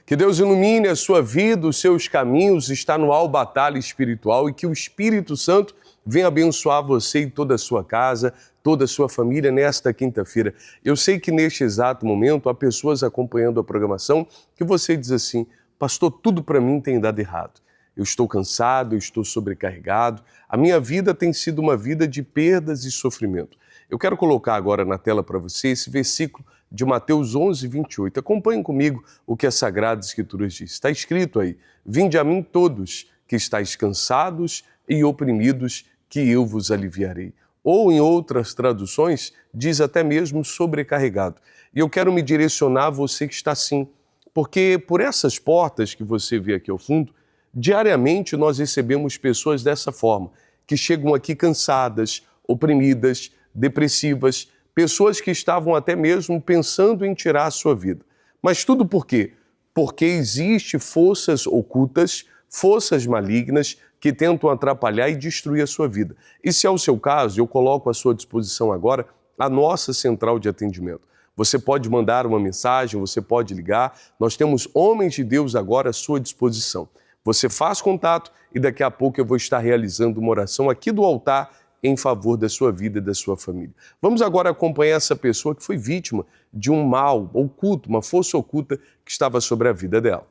Que Deus ilumine a sua vida, os seus caminhos, está no Al Batalha Espiritual e que o Espírito Santo venha abençoar você e toda a sua casa, toda a sua família nesta quinta-feira. Eu sei que neste exato momento há pessoas acompanhando a programação que você diz assim: pastor, tudo para mim tem dado errado. Eu estou cansado, eu estou sobrecarregado, a minha vida tem sido uma vida de perdas e sofrimento. Eu quero colocar agora na tela para você esse versículo de Mateus 11, 28. Acompanhem comigo o que a Sagrada Escritura diz. Está escrito aí: vinde a mim todos que estáis cansados e oprimidos, que eu vos aliviarei. Ou em outras traduções, diz até mesmo sobrecarregado. E eu quero me direcionar a você que está assim, porque por essas portas que você vê aqui ao fundo, diariamente nós recebemos pessoas dessa forma, que chegam aqui cansadas, oprimidas, depressivas, pessoas que estavam até mesmo pensando em tirar a sua vida. Mas tudo por quê? Porque existem forças ocultas, forças malignas que tentam atrapalhar e destruir a sua vida. E se é o seu caso, eu coloco à sua disposição agora a nossa central de atendimento. Você pode mandar uma mensagem, você pode ligar, nós temos homens de Deus agora à sua disposição. Você faz contato e daqui a pouco eu vou estar realizando uma oração aqui do altar em favor da sua vida e da sua família. Vamos agora acompanhar essa pessoa que foi vítima de um mal oculto, uma força oculta que estava sobre a vida dela.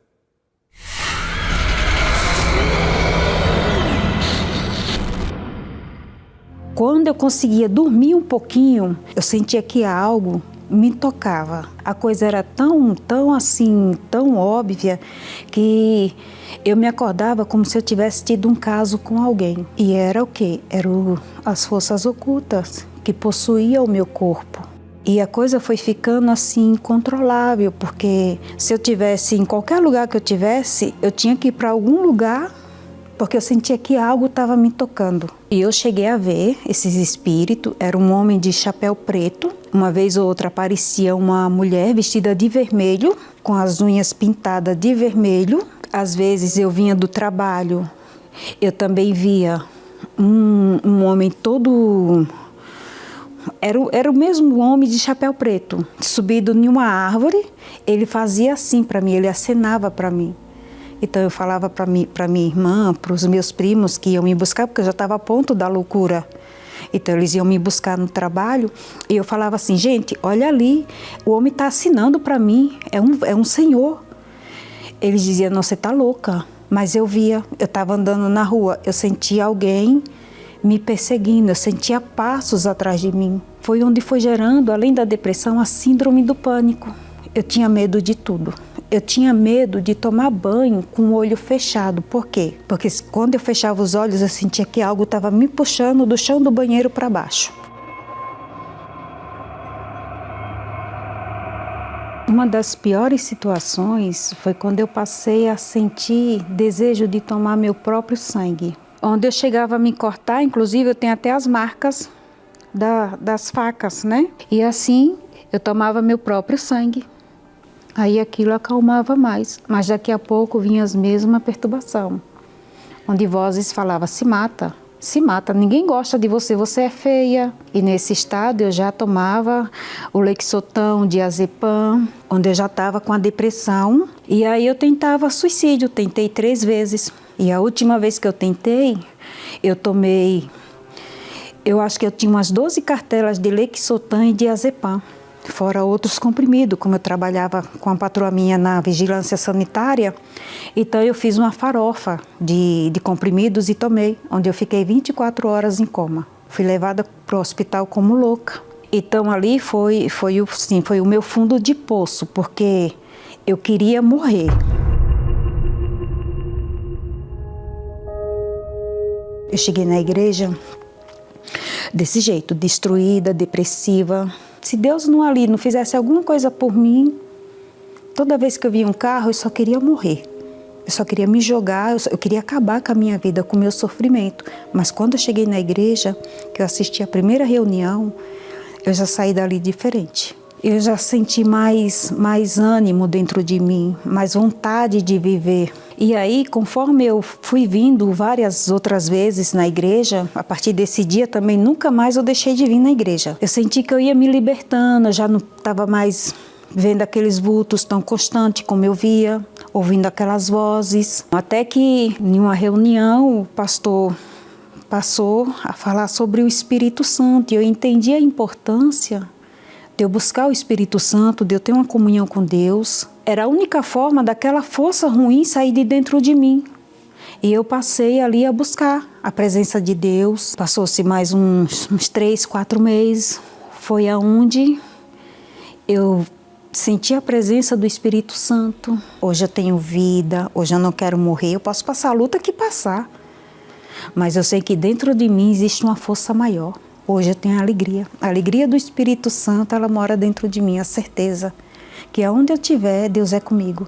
Quando eu conseguia dormir um pouquinho, eu sentia que algo me tocava. A coisa era tão óbvia, que eu me acordava como se eu tivesse tido um caso com alguém. E era o quê? Eram as forças ocultas que possuíam o meu corpo. E a coisa foi ficando assim incontrolável, porque se eu tivesse, em qualquer lugar que eu tivesse, eu tinha que ir para algum lugar, porque eu sentia que algo estava me tocando. E eu cheguei a ver esses espíritos, era um homem de chapéu preto. Uma vez ou outra aparecia uma mulher vestida de vermelho, com as unhas pintadas de vermelho. Às vezes eu vinha do trabalho, eu também via um homem todo... Era o mesmo homem de chapéu preto, subido em uma árvore. Ele fazia assim para mim, ele acenava para mim. Então eu falava para minha irmã, para os meus primos que iam me buscar, porque eu já estava a ponto da loucura. Então eles iam me buscar no trabalho e eu falava assim: gente, olha ali, o homem está acenando para mim, é um senhor. Eles diziam: não, você está louca. Mas eu via, eu estava andando na rua, eu sentia alguém me perseguindo, eu sentia passos atrás de mim. Foi onde foi gerando, além da depressão, a síndrome do pânico. Eu tinha medo de tudo. Eu tinha medo de tomar banho com o olho fechado. Por quê? Porque quando eu fechava os olhos, eu sentia que algo estava me puxando do chão do banheiro para baixo. Uma das piores situações foi quando eu passei a sentir desejo de tomar meu próprio sangue. Onde eu chegava a me cortar, inclusive eu tenho até as marcas das facas, né? E assim eu tomava meu próprio sangue. Aí aquilo acalmava mais, mas daqui a pouco vinha as mesmas perturbações, onde vozes falavam: se mata, ninguém gosta de você, você é feia. E nesse estado eu já tomava o Lexotan, diazepam, onde eu já estava com a depressão. E aí eu tentava suicídio, tentei 3 vezes. E a última vez que eu tentei, eu tomei, eu acho que eu tinha umas 12 cartelas de Lexotan e diazepam. Fora outros comprimidos, como eu trabalhava com a patroa minha na vigilância sanitária, então eu fiz uma farofa de comprimidos e tomei, onde eu fiquei 24 horas em coma. Fui levada para o hospital como louca. Então ali foi o meu fundo de poço, porque eu queria morrer. Eu cheguei na igreja desse jeito, destruída, depressiva. Se Deus não fizesse alguma coisa por mim, toda vez que eu via um carro, eu só queria morrer. Eu só queria me jogar, eu queria acabar com a minha vida, com o meu sofrimento. Mas quando eu cheguei na igreja, que eu assisti a primeira reunião, eu já saí dali diferente. Eu já senti mais ânimo dentro de mim, mais vontade de viver. E aí, conforme eu fui vindo várias outras vezes na igreja, a partir desse dia também nunca mais eu deixei de vir na igreja. Eu senti que eu ia me libertando, eu já não estava mais vendo aqueles vultos tão constantes como eu via. ouvindo aquelas vozes. Até que em uma reunião o pastor passou a falar sobre o Espírito Santo e eu entendi a importância de eu buscar o Espírito Santo, de eu ter uma comunhão com Deus. Era a única forma daquela força ruim sair de dentro de mim. E eu passei ali a buscar a presença de Deus. Passou-se mais uns 3, 4 meses. Foi aonde eu senti a presença do Espírito Santo. Hoje eu tenho vida, hoje eu não quero morrer. Eu posso passar a luta que passar. Mas eu sei que dentro de mim existe uma força maior. Hoje eu tenho a alegria. A alegria do Espírito Santo, ela mora dentro de mim, a certeza que aonde eu estiver, Deus é comigo.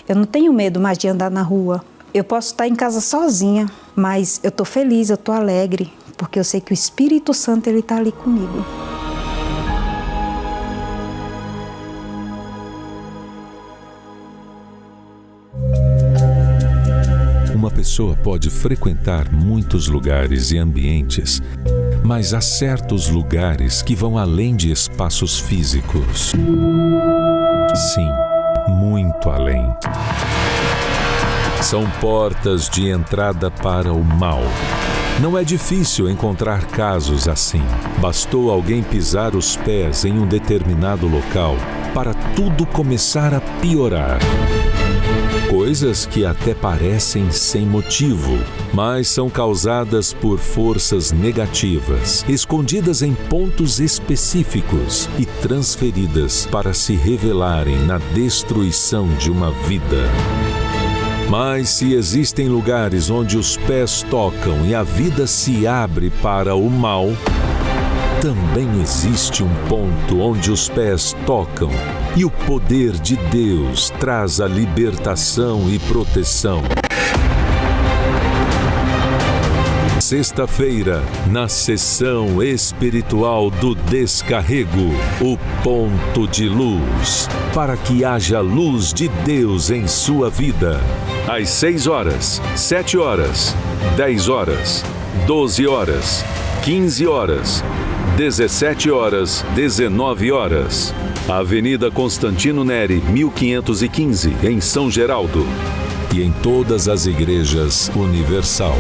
Eu não tenho medo mais de andar na rua. Eu posso estar em casa sozinha, mas eu estou feliz, eu estou alegre, porque eu sei que o Espírito Santo, ele está ali comigo. Uma pessoa pode frequentar muitos lugares e ambientes, mas há certos lugares que vão além de espaços físicos. Sim, muito além. São portas de entrada para o mal. Não é difícil encontrar casos assim. Bastou alguém pisar os pés em um determinado local para tudo começar a piorar. Coisas que até parecem sem motivo, mas são causadas por forças negativas, escondidas em pontos específicos e transferidas para se revelarem na destruição de uma vida. Mas se existem lugares onde os pés tocam e a vida se abre para o mal, também existe um ponto onde os pés tocam e o poder de Deus traz a libertação e proteção. Sexta-feira, na sessão espiritual do Descarrego, o ponto de luz, para que haja luz de Deus em sua vida. Às 6 horas, 7 horas, 10 horas, 12 horas, 15 horas, 17 horas, 19 horas. Avenida Constantino Neri, 1515, em São Geraldo. E em todas as igrejas Universal.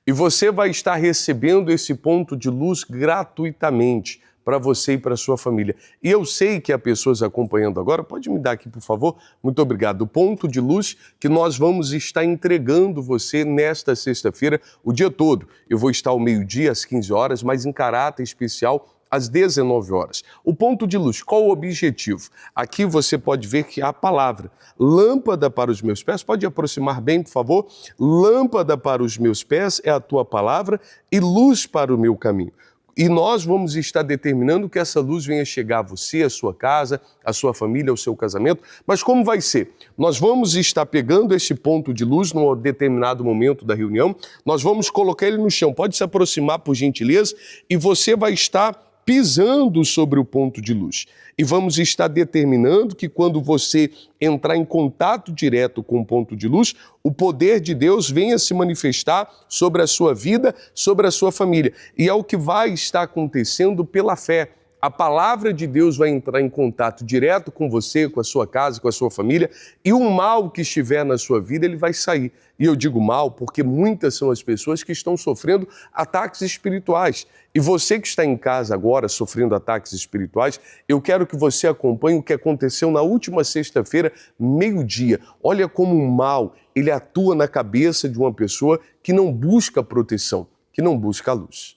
E você vai estar recebendo esse ponto de luz gratuitamente para você e para a sua família. E eu sei que há pessoas acompanhando agora, pode me dar aqui, por favor? Muito obrigado. O ponto de luz que nós vamos estar entregando você nesta sexta-feira, o dia todo. Eu vou estar ao meio-dia, às 15 horas, mas em caráter especial, às 19 horas. O ponto de luz, qual o objetivo? Aqui você pode ver que há a palavra. Lâmpada para os meus pés, pode aproximar bem, por favor? Lâmpada para os meus pés é a tua palavra e luz para o meu caminho. E nós vamos estar determinando que essa luz venha chegar a você, a sua casa, a sua família, ao seu casamento. Mas como vai ser? Nós vamos estar pegando esse ponto de luz num determinado momento da reunião, nós vamos colocar ele no chão. Pode se aproximar, por gentileza, e você vai estar pisando sobre o ponto de luz. E vamos estar determinando que quando você entrar em contato direto com o ponto de luz, o poder de Deus venha se manifestar sobre a sua vida, sobre a sua família. E é o que vai estar acontecendo pela fé. A palavra de Deus vai entrar em contato direto com você, com a sua casa, com a sua família, e o mal que estiver na sua vida, ele vai sair. E eu digo mal porque muitas são as pessoas que estão sofrendo ataques espirituais. E você que está em casa agora sofrendo ataques espirituais, eu quero que você acompanhe o que aconteceu na última sexta-feira, meio-dia. Olha como o mal, ele atua na cabeça de uma pessoa que não busca proteção, que não busca a luz.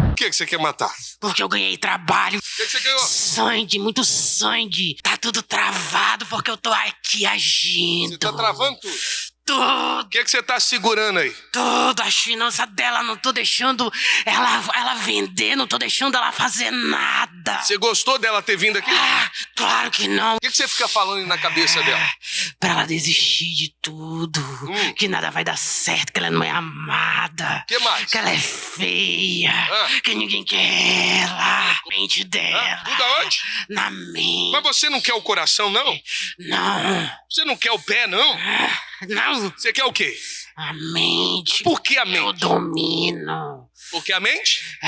Por que você quer matar? Porque eu ganhei trabalho. O que você ganhou? Sangue, muito sangue. Tá tudo travado porque eu tô aqui agindo. Você tá travando tudo? Tudo. O que você tá segurando aí? Tudo. As finanças dela, não tô deixando ela vender, não tô deixando ela fazer nada. Você gostou dela ter vindo aqui? Ah, claro que não. O que você fica falando na cabeça dela? Pra ela desistir de tudo. Que nada vai dar certo, que ela não é amada. Que mais? Que ela é feia. Que ninguém quer ela. Mente dela. Tudo aonde? Na mente. Mas você não quer o coração, não? Não. Você não quer o pé, não? Não. Você quer o quê? A mente. Por que a mente? Eu domino. Porque a mente?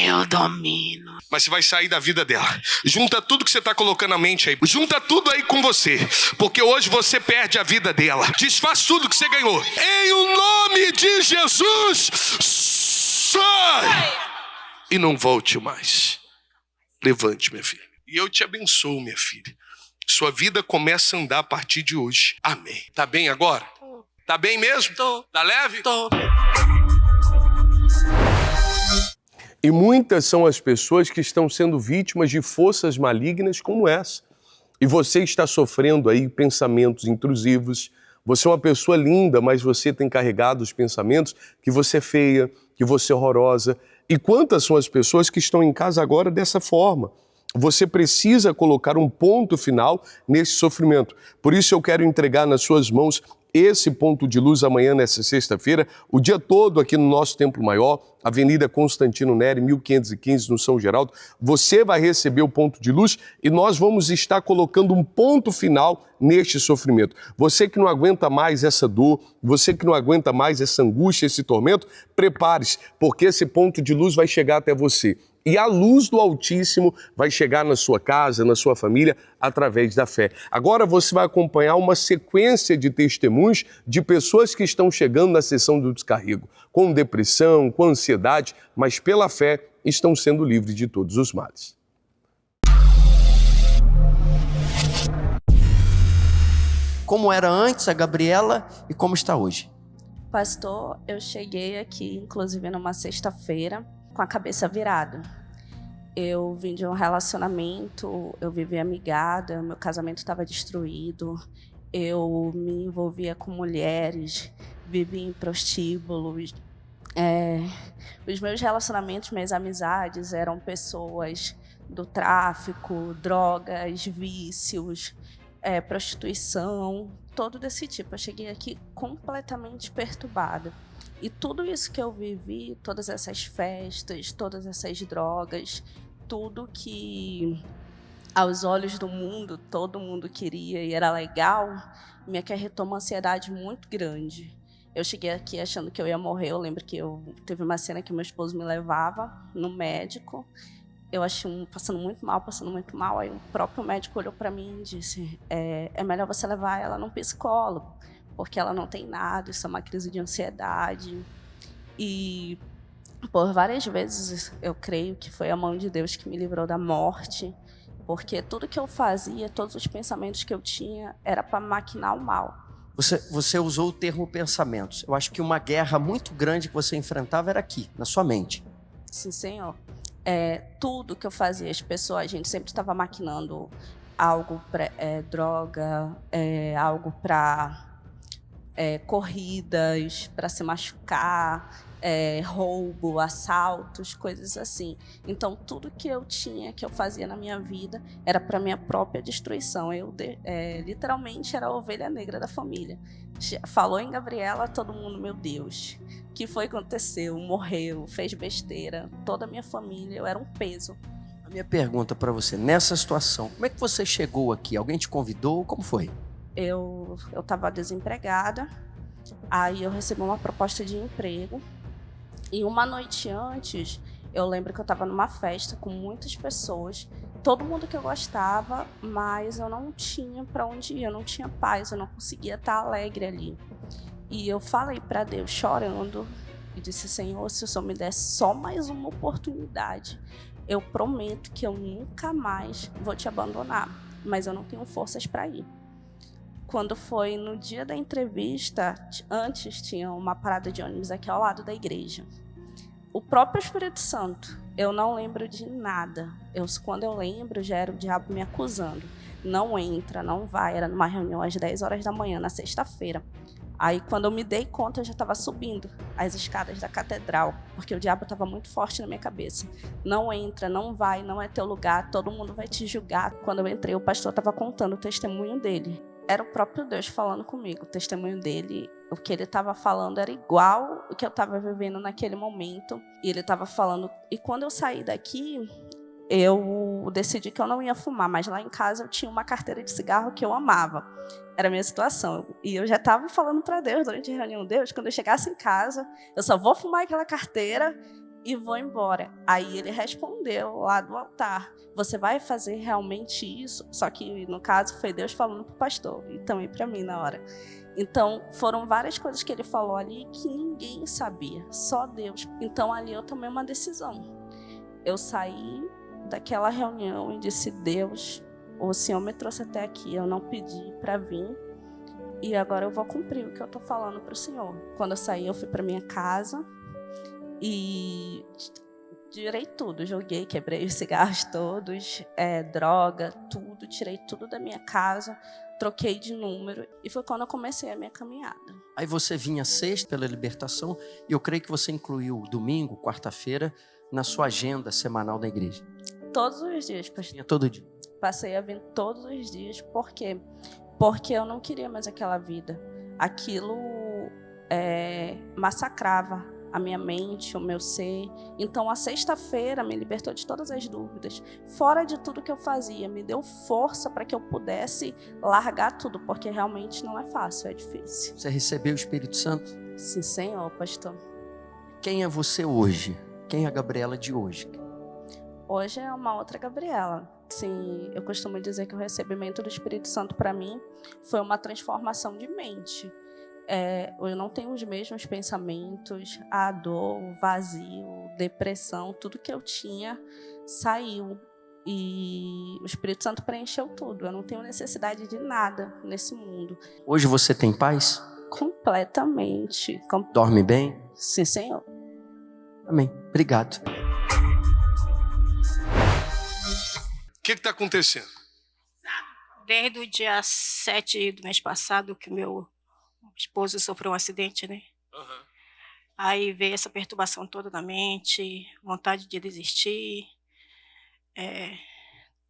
Eu domino. Mas você vai sair da vida dela. Junta tudo que você está colocando na mente aí. Junta tudo aí com você. Porque hoje você perde a vida dela. Desfaz tudo que você ganhou. Em o nome de Jesus, sai! E não volte mais. Levante, minha filha. E eu te abençoo, minha filha. Sua vida começa a andar a partir de hoje. Amém. Tá bem agora? Tô. Tá bem mesmo? Tô. Tá leve? Tô. E muitas são as pessoas que estão sendo vítimas de forças malignas como essa. E você está sofrendo aí pensamentos intrusivos. Você é uma pessoa linda, mas você tem carregado os pensamentos que você é feia, que você é horrorosa. E quantas são as pessoas que estão em casa agora dessa forma? Você precisa colocar um ponto final nesse sofrimento. Por isso eu quero entregar nas suas mãos esse ponto de luz amanhã, nessa sexta-feira, o dia todo aqui no nosso Templo Maior, Avenida Constantino Neri, 1515, no São Geraldo. Você vai receber o ponto de luz e nós vamos estar colocando um ponto final neste sofrimento. Você que não aguenta mais essa dor, você que não aguenta mais essa angústia, esse tormento, prepare-se, porque esse ponto de luz vai chegar até você. E a luz do Altíssimo vai chegar na sua casa, na sua família, através da fé. Agora você vai acompanhar uma sequência de testemunhos de pessoas que estão chegando na sessão do descarrego, com depressão, com ansiedade, mas pela fé estão sendo livres de todos os males. Como era antes a Gabriela e como está hoje? Pastor, eu cheguei aqui, inclusive numa sexta-feira, com a cabeça virada. Eu vim de um relacionamento, eu vivia amigada, meu casamento estava destruído, eu me envolvia com mulheres, vivia em prostíbulos. Os meus relacionamentos, minhas amizades eram pessoas do tráfico, drogas, vícios, prostituição, todo desse tipo. Eu cheguei aqui completamente perturbada. E tudo isso que eu vivi, todas essas festas, todas essas drogas, tudo que aos olhos do mundo, todo mundo queria e era legal, me acarretou uma ansiedade muito grande. Eu cheguei aqui achando que eu ia morrer. Eu lembro que teve uma cena que meu esposo me levava no médico. Eu achei passando muito mal. Aí o próprio médico olhou para mim e disse, é melhor você levar ela num psicólogo, porque ela não tem nada, isso é uma crise de ansiedade. E por várias vezes eu creio que foi a mão de Deus que me livrou da morte, porque tudo que eu fazia, todos os pensamentos que eu tinha, era para maquinar o mal. Você usou o termo pensamentos. Eu acho que uma guerra muito grande que você enfrentava era aqui, na sua mente. Sim, Senhor. Tudo que eu fazia, as pessoas, a gente sempre estava maquinando algo para droga, algo para corridas, para se machucar, roubo, assaltos, coisas assim. Então, tudo que eu fazia na minha vida, era para minha própria destruição. Eu, literalmente, era a ovelha negra da família. Falou em Gabriela, todo mundo, meu Deus, o que foi que aconteceu? Morreu, fez besteira. Toda a minha família, eu era um peso. A minha pergunta para você, nessa situação, como é que você chegou aqui? Alguém te convidou? Como foi? Eu estava desempregada, aí eu recebi uma proposta de emprego. E uma noite antes, eu lembro que eu estava numa festa com muitas pessoas, todo mundo que eu gostava, mas eu não tinha para onde ir, eu não tinha paz, eu não conseguia estar alegre ali. E eu falei para Deus, chorando, e disse, Senhor, se o Senhor me der só mais uma oportunidade, eu prometo que eu nunca mais vou te abandonar, mas eu não tenho forças para ir. Quando foi no dia da entrevista, antes tinha uma parada de ônibus aqui ao lado da igreja. O próprio Espírito Santo, eu não lembro de nada. Quando eu lembro, já era o diabo me acusando. Não entra, não vai. Era numa reunião às 10 horas da manhã, na sexta-feira. Aí, quando eu me dei conta, eu já estava subindo as escadas da catedral, porque o diabo estava muito forte na minha cabeça. Não entra, não vai, não é teu lugar, todo mundo vai te julgar. Quando eu entrei, o pastor estava contando o testemunho dele. Era o próprio Deus falando comigo. O testemunho dele, o que ele estava falando era igual o que eu estava vivendo naquele momento. E ele estava falando... E quando eu saí daqui, eu decidi que eu não ia fumar. Mas lá em casa eu tinha uma carteira de cigarro que eu amava. Era a minha situação. E eu já estava falando para Deus durante a reunião. Deus, quando eu chegasse em casa, eu só vou fumar aquela carteira e vou embora. Aí ele respondeu lá do altar: você vai fazer realmente isso? Só que no caso foi Deus falando pro pastor e também para mim na hora. Então foram várias coisas que ele falou ali que ninguém sabia, só Deus. Então ali eu tomei uma decisão. Eu saí daquela reunião e disse: Deus, o Senhor me trouxe até aqui, eu não pedi para vir e agora eu vou cumprir o que eu tô falando pro Senhor. Quando eu saí, eu fui para minha casa e tirei tudo, joguei, quebrei os cigarros todos, droga, tudo, tirei tudo da minha casa, troquei de número e foi quando eu comecei a minha caminhada. Aí você vinha sexta pela libertação e eu creio que você incluiu domingo, quarta-feira, na sua agenda semanal da igreja. Todos os dias, pastor. Vinha todo dia. Passei a vir todos os dias, por quê? Porque eu não queria mais aquela vida. Aquilo massacrava a minha mente, o meu ser. Então, a sexta-feira me libertou de todas as dúvidas. Fora de tudo que eu fazia, me deu força para que eu pudesse largar tudo, porque realmente não é fácil, é difícil. Você recebeu o Espírito Santo? Sim, Senhor, pastor. Quem é você hoje? Quem é a Gabriela de hoje? Hoje é uma outra Gabriela. Sim, eu costumo dizer que o recebimento do Espírito Santo para mim foi uma transformação de mente. Eu não tenho os mesmos pensamentos, a dor, o vazio, depressão, tudo que eu tinha saiu. E o Espírito Santo preencheu tudo. Eu não tenho necessidade de nada nesse mundo. Hoje você tem paz? Completamente. Dorme bem? Sim, Senhor. Amém. Obrigado. O que está acontecendo? Desde o dia 7 do mês passado, que meu esposo sofreu um acidente, né? Uhum. Aí veio essa perturbação toda na mente, vontade de desistir.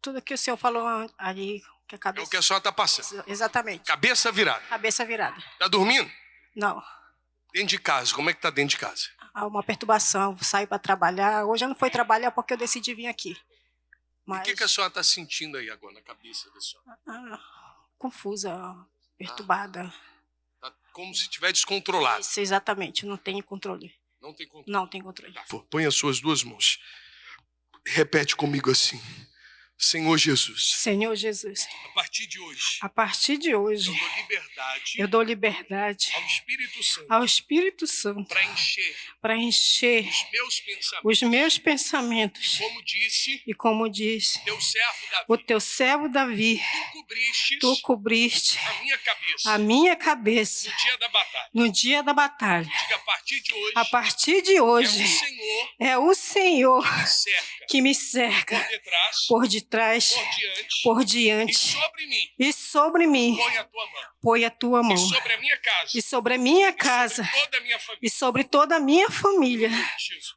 Tudo que o senhor falou ali, que a cabeça... É o que a senhora está passando. Exatamente. Cabeça virada. Cabeça virada. Está dormindo? Não. Dentro de casa. Como é que está dentro de casa? Há uma perturbação, saio para trabalhar. Hoje eu não fui trabalhar porque eu decidi vir aqui. Mas... E o que a senhora está sentindo aí agora na cabeça da senhora? Confusa, perturbada. Tá como se estiver descontrolado. Isso, exatamente, não tenho controle. Não tem controle? Não tem controle. Põe as suas duas mãos. Repete comigo assim. Senhor Jesus. Senhor Jesus. A partir de hoje. A partir de hoje. Eu dou liberdade. Eu dou liberdade. Ao Espírito Santo. Ao Espírito Santo. Para encher. Os meus pensamentos. E como disse. O teu servo Davi. Tu cobriste. A minha cabeça. No dia da batalha. Diga, a partir de hoje. É o Senhor. Que me cerca. Por detrás, por diante, e sobre mim, põe a tua mão, e sobre a minha casa, e sobre toda a minha família,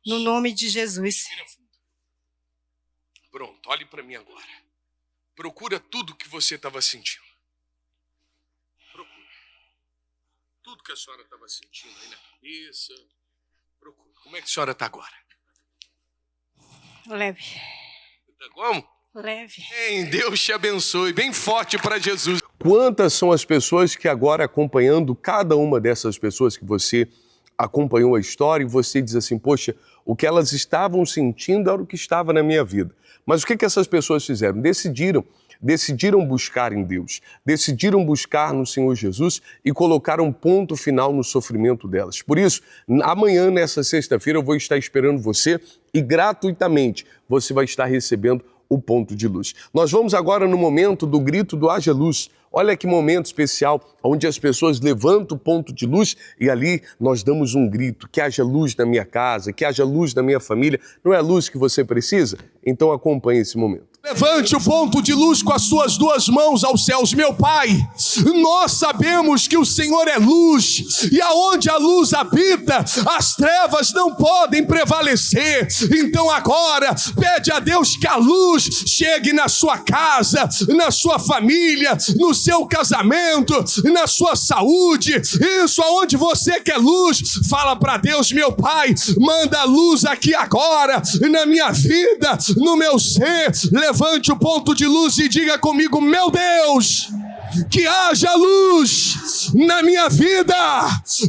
no nome de Jesus. Pronto, olhe para mim agora. Procura tudo que você estava sentindo. Procura. Tudo que a senhora estava sentindo aí na cabeça. Procura. Como é que a senhora está agora? Leve. Tá como? Leve. Deus te abençoe. Bem forte para Jesus. Quantas são as pessoas que agora, acompanhando cada uma dessas pessoas que você acompanhou a história, e você diz assim, poxa, o que elas estavam sentindo era o que estava na minha vida. Mas o que essas pessoas fizeram? Decidiram buscar em Deus, decidiram buscar no Senhor Jesus e colocar um ponto final no sofrimento delas. Por isso, amanhã, nessa sexta-feira, eu vou estar esperando você e gratuitamente você vai estar recebendo o ponto de luz. Nós vamos agora no momento do grito do Haja Luz. Olha que momento especial, onde as pessoas levantam o ponto de luz e ali nós damos um grito, que haja luz na minha casa, que haja luz na minha família. Não é a luz que você precisa? Então acompanhe esse momento. Levante o ponto de luz com as suas duas mãos aos céus. Meu Pai, nós sabemos que o Senhor é luz, e aonde a luz habita, as trevas não podem prevalecer. Então agora, pede a Deus que a luz chegue na sua casa, na sua família, no seu casamento, na sua saúde. Isso, aonde você quer luz, fala para Deus, meu Pai, manda luz aqui agora, na minha vida, no meu ser. Levante o ponto de luz e diga comigo, meu Deus, que haja luz na minha vida.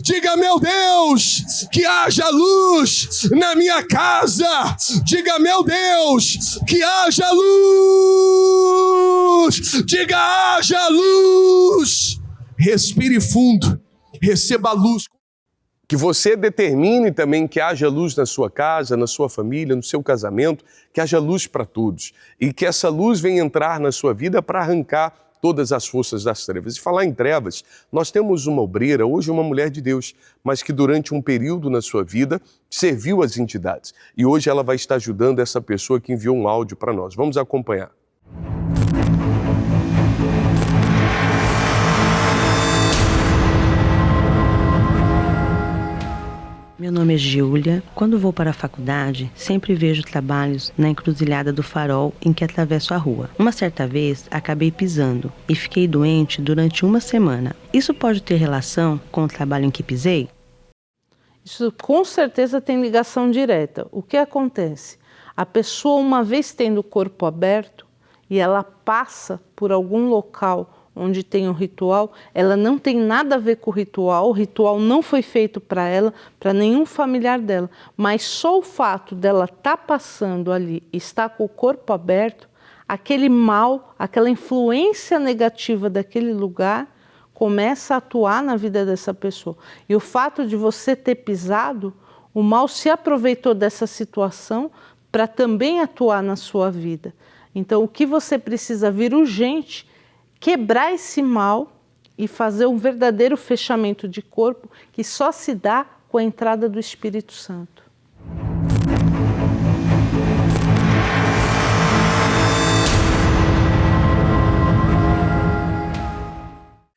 Diga, meu Deus, que haja luz na minha casa. Diga, meu Deus, que haja luz. Diga, haja luz. Respire fundo, receba a luz. Que você determine também que haja luz na sua casa, na sua família, no seu casamento, que haja luz para todos. E que essa luz venha entrar na sua vida para arrancar todas as forças das trevas. E falar em trevas, nós temos uma obreira, hoje uma mulher de Deus, mas que durante um período na sua vida serviu as entidades. E hoje ela vai estar ajudando essa pessoa que enviou um áudio para nós. Vamos acompanhar. Meu nome é Giulia. Quando vou para a faculdade, sempre vejo trabalhos na encruzilhada do farol em que atravesso a rua. Uma certa vez, acabei pisando e fiquei doente durante uma semana. Isso pode ter relação com o trabalho em que pisei? Isso com certeza tem ligação direta. O que acontece? A pessoa, uma vez tendo o corpo aberto e ela passa por algum local onde tem um ritual, ela não tem nada a ver com o ritual não foi feito para ela, para nenhum familiar dela, mas só o fato dela estar passando ali, estar com o corpo aberto, aquele mal, aquela influência negativa daquele lugar começa a atuar na vida dessa pessoa. E o fato de você ter pisado, o mal se aproveitou dessa situação para também atuar na sua vida. Então, o que você precisa vir urgente, quebrar esse mal e fazer um verdadeiro fechamento de corpo que só se dá com a entrada do Espírito Santo.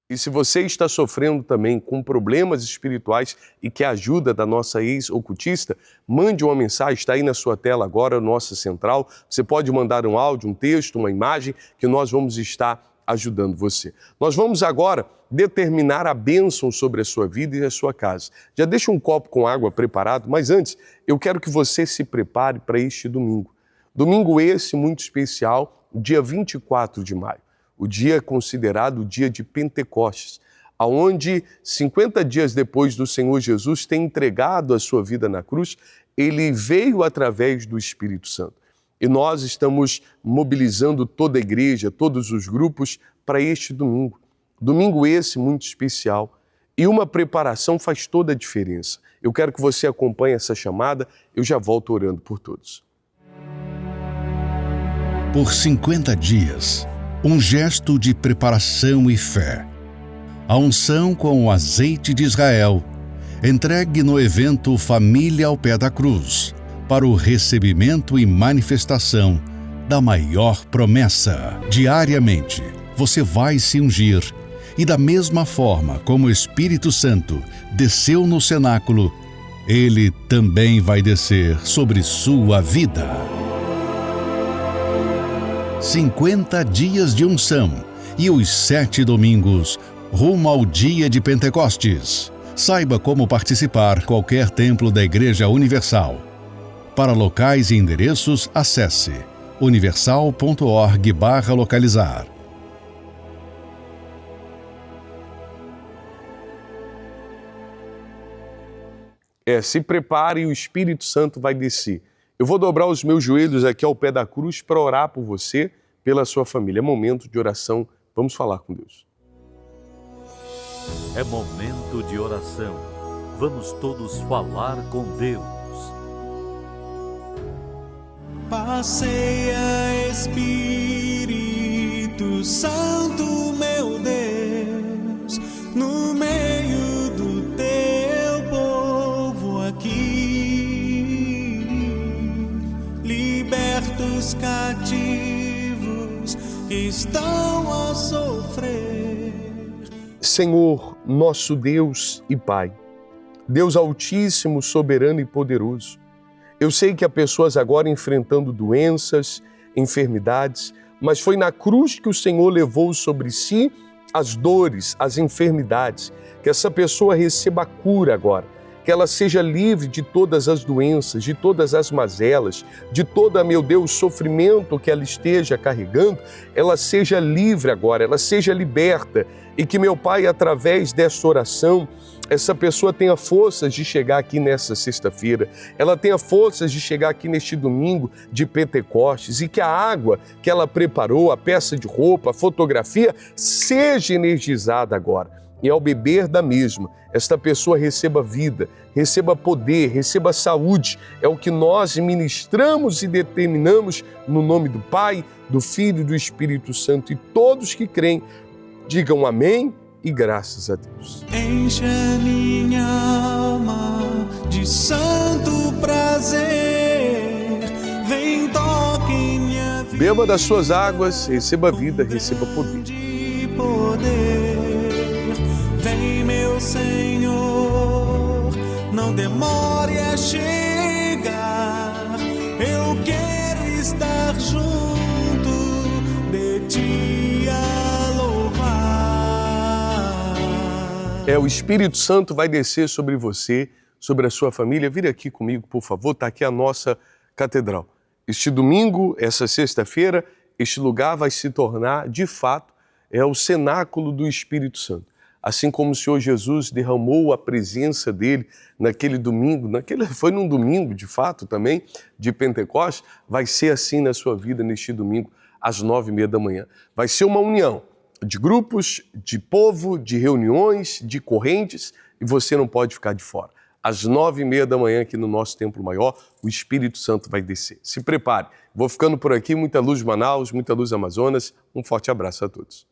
E se você está sofrendo também com problemas espirituais e quer ajuda da nossa ex-ocultista, mande uma mensagem, está aí na sua tela agora, nossa central. Você pode mandar um áudio, um texto, uma imagem, que nós vamos estar ajudando você. Nós vamos agora determinar a bênção sobre a sua vida e a sua casa. Já deixa um copo com água preparado, mas antes eu quero que você se prepare para este domingo. Domingo esse muito especial, dia 24 de maio. O dia considerado o dia de Pentecostes, onde 50 dias depois do Senhor Jesus ter entregado a sua vida na cruz, ele veio através do Espírito Santo. E nós estamos mobilizando toda a igreja, todos os grupos para este domingo. Domingo esse muito especial. E uma preparação faz toda a diferença. Eu quero que você acompanhe essa chamada, eu já volto orando por todos. Por 50 dias, um gesto de preparação e fé. A unção com o azeite de Israel, entregue no evento Família ao Pé da Cruz, para o recebimento e manifestação da maior promessa. Diariamente, você vai se ungir e da mesma forma como o Espírito Santo desceu no cenáculo, ele também vai descer sobre sua vida. 50 dias de unção e os 7 domingos rumo ao dia de Pentecostes. Saiba como participar qualquer templo da Igreja Universal. Para locais e endereços, acesse universal.org/localizar. Se prepare e o Espírito Santo vai descer. Eu vou dobrar os meus joelhos aqui ao pé da cruz para orar por você, pela sua família. É momento de oração. Vamos falar com Deus. É momento de oração. Vamos todos falar com Deus. Passeia, Espírito Santo, meu Deus, no meio do teu povo aqui. Liberta os cativos que estão a sofrer. Senhor, nosso Deus e Pai, Deus Altíssimo, soberano e poderoso, eu sei que há pessoas agora enfrentando doenças, enfermidades, mas foi na cruz que o Senhor levou sobre si as dores, as enfermidades. Que essa pessoa receba a cura agora, que ela seja livre de todas as doenças, de todas as mazelas, de todo, meu Deus, sofrimento que ela esteja carregando, ela seja livre agora, ela seja liberta e que, meu Pai, através dessa oração, essa pessoa tenha forças de chegar aqui nessa sexta-feira, ela tenha forças de chegar aqui neste domingo de Pentecostes e que a água que ela preparou, a peça de roupa, a fotografia, seja energizada agora. E ao beber da mesma, esta pessoa receba vida, receba poder, receba saúde. É o que nós ministramos e determinamos no nome do Pai, do Filho e do Espírito Santo. E todos que creem, digam amém e graças a Deus. Enche a minha alma de santo prazer, vem toque em minha vida. Beba das suas águas, receba vida, receba poder. Vem, meu Senhor, não demore a chegar. Eu quero estar junto de ti a louvar. O Espírito Santo vai descer sobre você, sobre a sua família. Vire aqui comigo, por favor, está aqui a nossa catedral. Este domingo, essa sexta-feira, este lugar vai se tornar, de fato, o cenáculo do Espírito Santo. Assim como o Senhor Jesus derramou a presença dele naquele domingo, foi num domingo, de fato, também, de Pentecostes, vai ser assim na sua vida neste domingo, às 9h30 da manhã. Vai ser uma união de grupos, de povo, de reuniões, de correntes, e você não pode ficar de fora. Às 9h30 da manhã, aqui no nosso Templo Maior, o Espírito Santo vai descer. Se prepare. Vou ficando por aqui. Muita luz Manaus, muita luz Amazonas. Um forte abraço a todos.